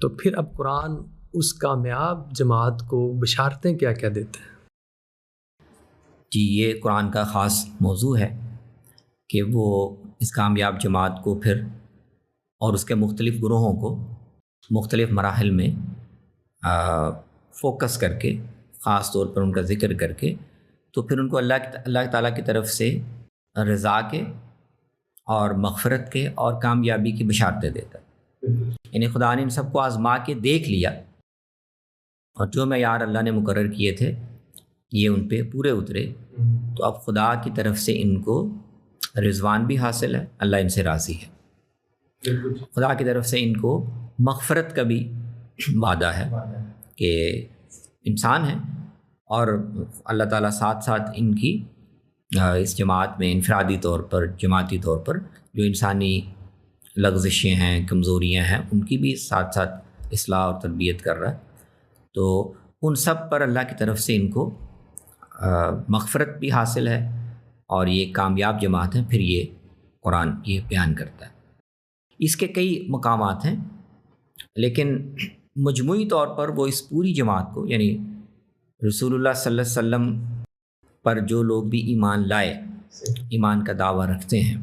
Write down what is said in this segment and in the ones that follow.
تو پھر اب قرآن اس کامیاب جماعت کو بشارتیں کیا کیا دیتے ہیں؟ جی، یہ قرآن کا خاص موضوع ہے کہ وہ اس کامیاب جماعت کو پھر اور اس کے مختلف گروہوں کو مختلف مراحل میں فوکس کر کے، خاص طور پر ان کا ذکر کر کے، تو پھر ان کو اللہ تعالیٰ کی طرف سے رضا کے اور مغفرت کے اور کامیابی کی بشارتیں دیتا ہے۔ یعنی خدا نے ان سب کو آزما کے دیکھ لیا، اور جو معیار اللہ نے مقرر کیے تھے یہ ان پہ پورے اترے، تو اب خدا کی طرف سے ان کو رضوان بھی حاصل ہے، اللہ ان سے راضی ہے۔ خدا کی طرف سے ان کو مغفرت کا بھی وعدہ ہے کہ انسان ہے، اور اللہ تعالیٰ ساتھ ساتھ ان کی اس جماعت میں انفرادی طور پر، جماعتی طور پر جو انسانی لغزشیں ہیں، کمزوریاں ہیں، ان کی بھی ساتھ ساتھ اصلاح اور تربیت کر رہا ہے۔ تو ان سب پر اللہ کی طرف سے ان کو مغفرت بھی حاصل ہے، اور یہ کامیاب جماعت ہے۔ پھر یہ قرآن یہ بیان کرتا ہے۔ اس کے کئی مقامات ہیں، لیکن مجموعی طور پر وہ اس پوری جماعت کو، یعنی رسول اللہ صلی اللہ علیہ وسلم پر جو لوگ بھی ایمان لائے، ایمان کا دعویٰ رکھتے ہیں،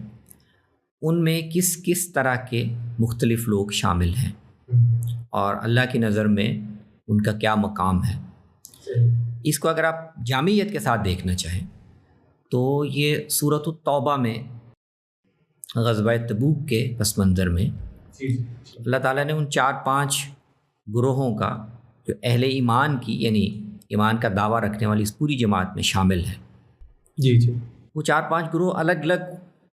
ان میں کس کس طرح کے مختلف لوگ شامل ہیں، اور اللہ کی نظر میں ان کا کیا مقام ہے۔ اس کو اگر آپ جامعیت کے ساتھ دیکھنا چاہیں تو یہ سورۃ التوبہ میں غزوہ تبوک کے پس منظر میں اللہ تعالیٰ نے ان 4-5 گروہوں کا جو اہل ایمان کی، یعنی ایمان کا دعویٰ رکھنے والی اس پوری جماعت میں شامل ہیں، وہ 4-5 گروہ الگ الگ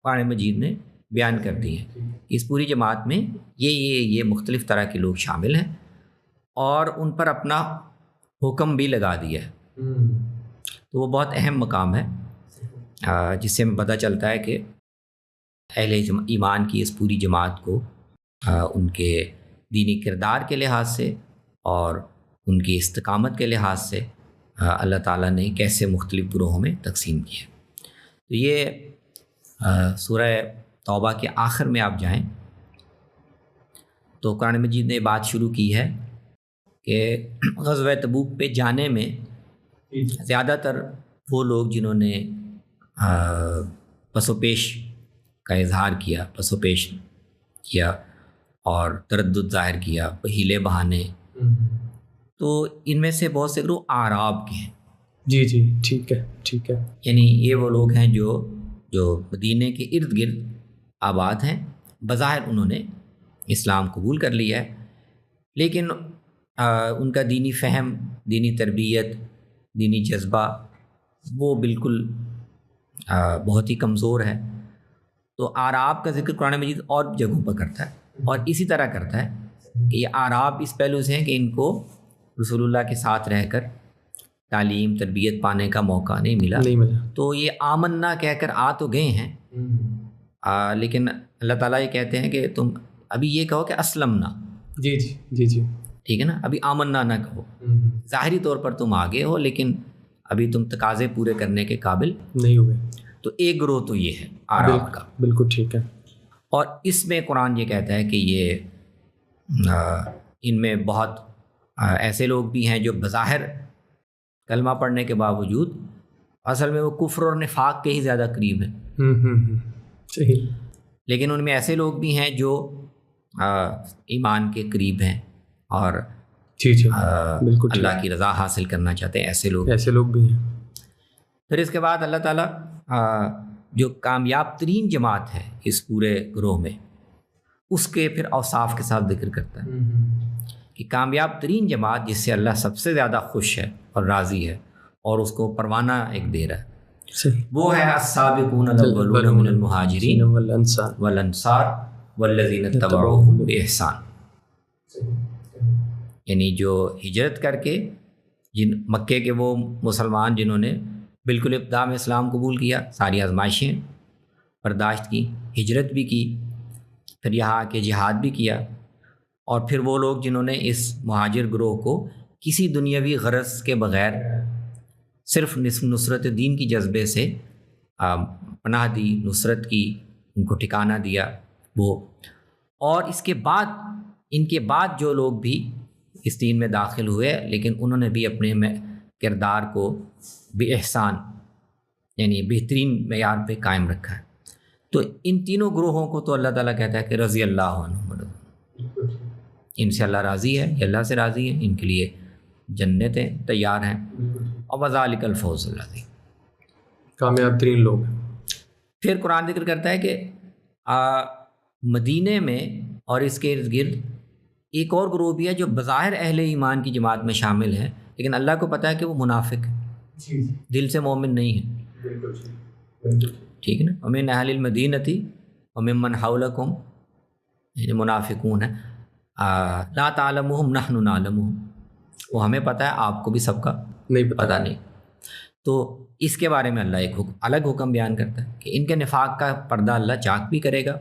قرآن مجید نے بیان کر دی ہیں۔ اس پوری جماعت میں یہ مختلف طرح کے لوگ شامل ہیں، اور ان پر اپنا حکم بھی لگا دیا ہے۔ تو وہ بہت اہم مقام ہے، جس سے ہمیں پتہ چلتا ہے کہ اہل ایمان کی اس پوری جماعت کو ان کے دینی کردار کے لحاظ سے اور ان کی استقامت کے لحاظ سے اللہ تعالیٰ نے کیسے مختلف گروہوں میں تقسیم کیا۔ تو یہ سورہ توبہ کے آخر میں آپ جائیں تو قرآن مجید نے بات شروع کی ہے کہ غزوہ تبوک پہ جانے میں زیادہ تر وہ لوگ جنہوں نے پس و پیش کا اظہار کیا، پس و پیش کیا اور تردد ظاہر کیا، ہیلے بہانے، تو ان میں سے بہت سے گروہ اعراب کے ہیں۔ جی ٹھیک ہے۔ یعنی یہ وہ لوگ ہیں جو مدینے کے ارد گرد آباد ہیں، بظاہر انہوں نے اسلام قبول کر لیا ہے، لیکن ان کا دینی فہم، دینی تربیت، دینی جذبہ وہ بالکل بہت ہی کمزور ہے۔ تو اعراب کا ذکر قرآن مجید اور جگہوں پر کرتا ہے، اور اسی طرح کرتا ہے کہ یہ اعراب اس پہلو سے ہیں کہ ان کو رسول اللہ کے ساتھ رہ کر تعلیم تربیت پانے کا موقع نہیں ملا، تو یہ آمنا کہہ کر آ تو گئے ہیں، لیکن اللہ تعالیٰ یہ کہتے ہیں کہ تم ابھی یہ کہو کہ اسلمنا، جی ٹھیک ہے نا، ابھی آمنا نہ کہو، ظاہری طور پر تم آگے ہو لیکن ابھی تم تقاضے پورے کرنے کے قابل نہیں ہوئے۔ تو ایک گروہ تو یہ ہے اعراب کا، بالکل ٹھیک ہے۔ اور اس میں قرآن یہ کہتا ہے کہ یہ ان میں بہت ایسے لوگ بھی ہیں جو بظاہر کلمہ پڑھنے کے باوجود اصل میں وہ کفر اور نفاق کے ہی زیادہ قریب ہیں۔ صحیح۔ لیکن ان میں ایسے لوگ بھی ہیں جو ایمان کے قریب ہیں اور بالکل اللہ کی رضا حاصل کرنا چاہتے ہیں، ایسے لوگ بھی ہیں۔ پھر اس کے بعد اللہ تعالیٰ جو کامیاب ترین جماعت ہے اس پورے گروہ میں، اس کے پھر اوصاف کے ساتھ ذکر کرتا ہے کہ کامیاب ترین جماعت جس سے اللہ سب سے زیادہ خوش ہے اور راضی ہے اور اس کو پروانہ ایک دے رہا ہے، وہ ہے السابقون الاولون من المہاجرین والانصار والذین اتبعوہم بإحسان۔ یعنی جو ہجرت کر کے مکے کے وہ مسلمان جنہوں نے بالکل ابتدا میں اسلام قبول کیا، ساری آزمائشیں برداشت کی، ہجرت بھی کی، پھر یہاں آ کے جہاد بھی کیا، اور پھر وہ لوگ جنہوں نے اس مہاجر گروہ کو کسی دنیاوی غرض کے بغیر صرف نصرت دین کی جذبے سے پناہ دی، نصرت کی، ان کو ٹھکانہ دیا وہ، اور اس کے بعد ان کے بعد جو لوگ بھی اس دین میں داخل ہوئے لیکن انہوں نے بھی اپنے کردار کو بے احسان یعنی بہترین معیار پہ قائم رکھا ہے. تو ان تینوں گروہوں کو تو اللہ تعالیٰ کہتا ہے کہ رضی اللہ عنہم، ان سے اللہ راضی ہے، یہ اللہ سے راضی ہے، ان کے لیے جنتیں تیار ہیں. اور وذالک الفوز العظیم، کامیاب ترین لوگ. پھر قرآن ذکر کرتا ہے کہ مدینے میں اور اس کے ارد گرد ایک اور گروہ بھی ہے جو بظاہر اہل ایمان کی جماعت میں شامل ہے، لیکن اللہ کو پتہ ہے کہ وہ منافق ہے، دل سے مومن نہیں ہے. ٹھیک ہے نا. ومن اہل المدینۃ وممن حولکم، یعنی منافقون ہیں. لا تعلمہم نحن نعلمہم، وہ ہمیں پتہ ہے، آپ کو بھی سب کا نہیں پتہ نہیں. تو اس کے بارے میں اللہ ایک الگ حکم بیان کرتا ہے کہ ان کے نفاق کا پردہ اللہ چاک بھی کرے گا،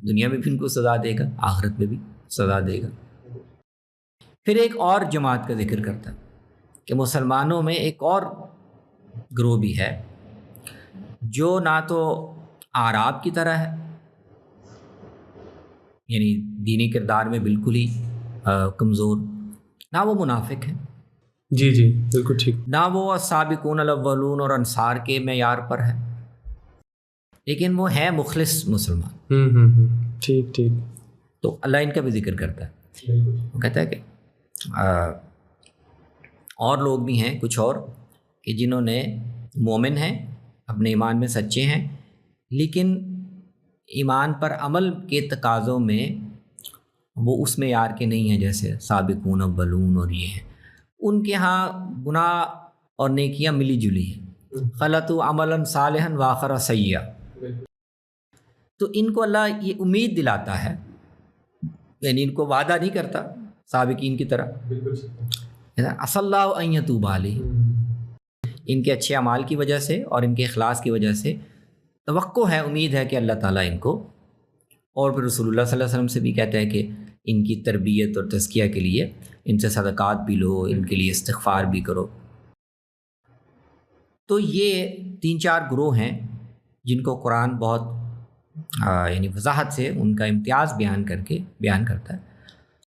دنیا میں بھی ان کو سزا دے گا، آخرت میں بھی سزا دے گا. پھر ایک اور جماعت کا ذکر کرتا ہے کہ مسلمانوں میں ایک اور گروہ بھی ہے جو نہ تو اعراب کی طرح ہے، یعنی دینی کردار میں بالکل ہی کمزور، نہ وہ منافق ہے، جی جی بالکل ٹھیک، نہ وہ سابقون الاولون اور انصار کے معیار پر ہے، لیکن وہ ہے مخلص مسلمان. ٹھیک ٹھیک. تو اللہ ان کا بھی ذکر کرتا ہے، وہ کہتا ہے کہ اور لوگ بھی ہیں کچھ اور کہ جنہوں نے مومن ہیں، اپنے ایمان میں سچے ہیں، لیکن ایمان پر عمل کے تقاضوں میں وہ اس معیار کے نہیں ہیں جیسے سابقون اولون اور یہ ہیں. ان کے ہاں گناہ اور نیکیاں ملی جلی ہیں، خلطوا عملا صالحا واخر سیئا. تو ان کو اللہ یہ امید دلاتا ہے، یعنی ان کو وعدہ نہیں کرتا سابقین کی طرح، عسى اللہ ان يتوب علیہم، ان کے اچھے اعمال کی وجہ سے اور ان کے اخلاص کی وجہ سے توقع ہے، امید ہے کہ اللہ تعالیٰ ان کو، اور پھر رسول اللہ صلی اللہ علیہ وسلم سے بھی کہتا ہے کہ ان کی تربیت اور تزکیہ کے لیے ان سے صدقات بھی لو، ان کے لیے استغفار بھی کرو. تو یہ 3-4 گروہ ہیں جن کو قرآن بہت یعنی وضاحت سے ان کا امتیاز بیان کرتا ہے.